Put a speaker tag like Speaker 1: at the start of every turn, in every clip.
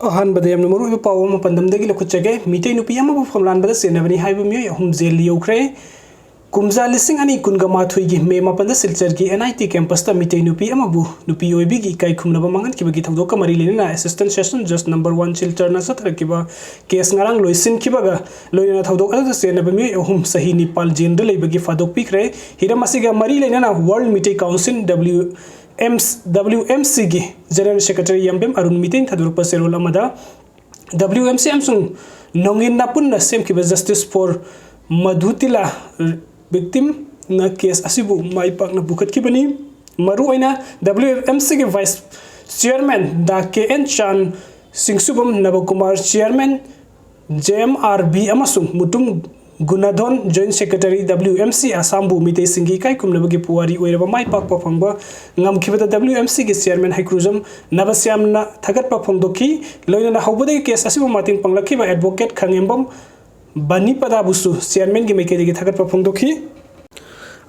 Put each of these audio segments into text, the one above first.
Speaker 1: अहनबदे Yemen मरुइब पाव अमा पंदमदगी लखुचगे मीतई नुपी अमाबु फमलानबदा चेन्नबनी हाइबा मियोइ अहुम jail यौख्रे कुमजा लिसिंग अनि कुनगमाथुइगी मे मापनदा सिलचरगी NIT campus ता मीतई नुपी अमाबु नुपी ओइबिगी काई खुमनबा मंगन किबगी थवदोक मरी लेना असिस्टेंट सेशन जस्ट नंबर 1 सिलचरना सथरकिबा केस ngarang loisin किबगा लोइना थवदोक अदा चेन्नबा मियोइ अहुम सही निपाल जेंद लेबगी फादोक पिखरे हिरामसिगा मरी लेना वर्ल्ड मीतई काउंसिल WMC की general secretary Yambem Arun meeting थदुरप सेरोल अमदा WMC अमसुंग नोंगिन नापुन सेम की जस्टिस फॉर मधुतिला विक्टिम न केस असिबु माई पाक न बुखत की बनी मरु ओइना WMC के वाइस चेयरमैन दा KN चान सिंगसुबम नवकुमार चेयरमैन JMRB अमसुंग Mutum Gunadhon joint secretary WMC आसामबु मीतई सिंगी काई कुमनबगी पुवारी ओइरबा माई पाक पफंगबा ngamkhibada WMC के चेयरमैन हाइक्रुजम नबस्यामना थगत पफंगदोखी लोइना हौबदे केस असिबु मातिंग पंगलखिबा एडवोकेट खंगेंबम बनी पदाबुसु चेयरमैन की मेकेदगी थगत पफंगदोखी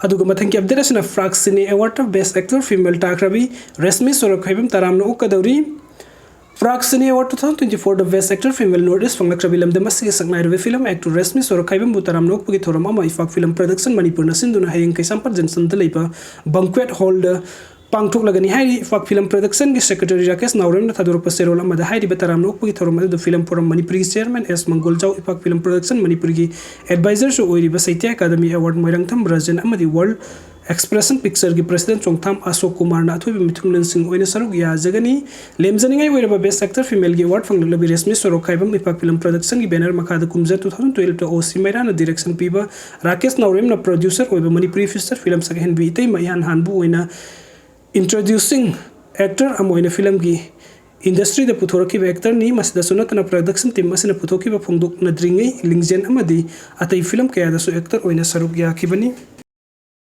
Speaker 1: अदुग मथंग की अपडेट असना फ्राक cine award best actor female टाक्रबी रेशमी सोरखाइबम तारामना ओक्कादौरी फ्राक सिने अवार्ड 2024 द best actor female north east फंगलक्रबी लमदमसी संगनाइरबे फिल्म एक्टर रेशमी सोरखाइबम तारामना ओक्पगी थोरम अमा इफाक फिल्म प्रोडक्शन मणिपुर नसिंदुना हयेंग कैसामपर जंक्शन द लेबा बंक्वेट हॉल द पांगथोक लगनी हाइरी इफाक फिल्म प्रोडक्शन की सेक्रेटरी राकेश नावरेम थदुरप सेरोल अमदा हाइरी तारामना ओक्पगी थोरम द film forum Manipuri chairman S मंगोलजाव इफाक फिल्म प्रोडक्शन मणिपुर की एडवाइजर सो ओइरिबा साहित्य अकादमी अवार्ड मोइरंगथम ब्रजन अमदी वर्ल्ड एक्सप्रेशन पिक्चर की प्रेसिडेंट चोंगथाम अशोक कुमार ना अथोइबा मिथुंगलन सिंह ओइना सरुक याजगनी लेमजनिंगाई ओइरबा बेस्ट एक्टर फीमेल की अवार्ड फंगलबी रेशमी सोरखाइबम इफाक फिल्म प्रोडक्शन की बैनर मखादा कुमजा 2012 ता ओसी मैराना डायरेक्शन पीबा राकेश नावरेम ना प्रोड्यूसर ओइबा मणिपुरी फीचर फिल्म सगहेन बीतै मयान हानबु ओइना इंट्रोड्यूसिंग एक्टर अमोइना फिल्म की इंडस्ट्री द पुथोरकी एक्टर नि मसदा सुनतना प्रोडक्शन टीम मसना पुथोकी फोंदोक नद्रिंगै लिंगजेन अमदी अतै फिल्म कयादसु एक्टर ओइना सरुक याखिबनी।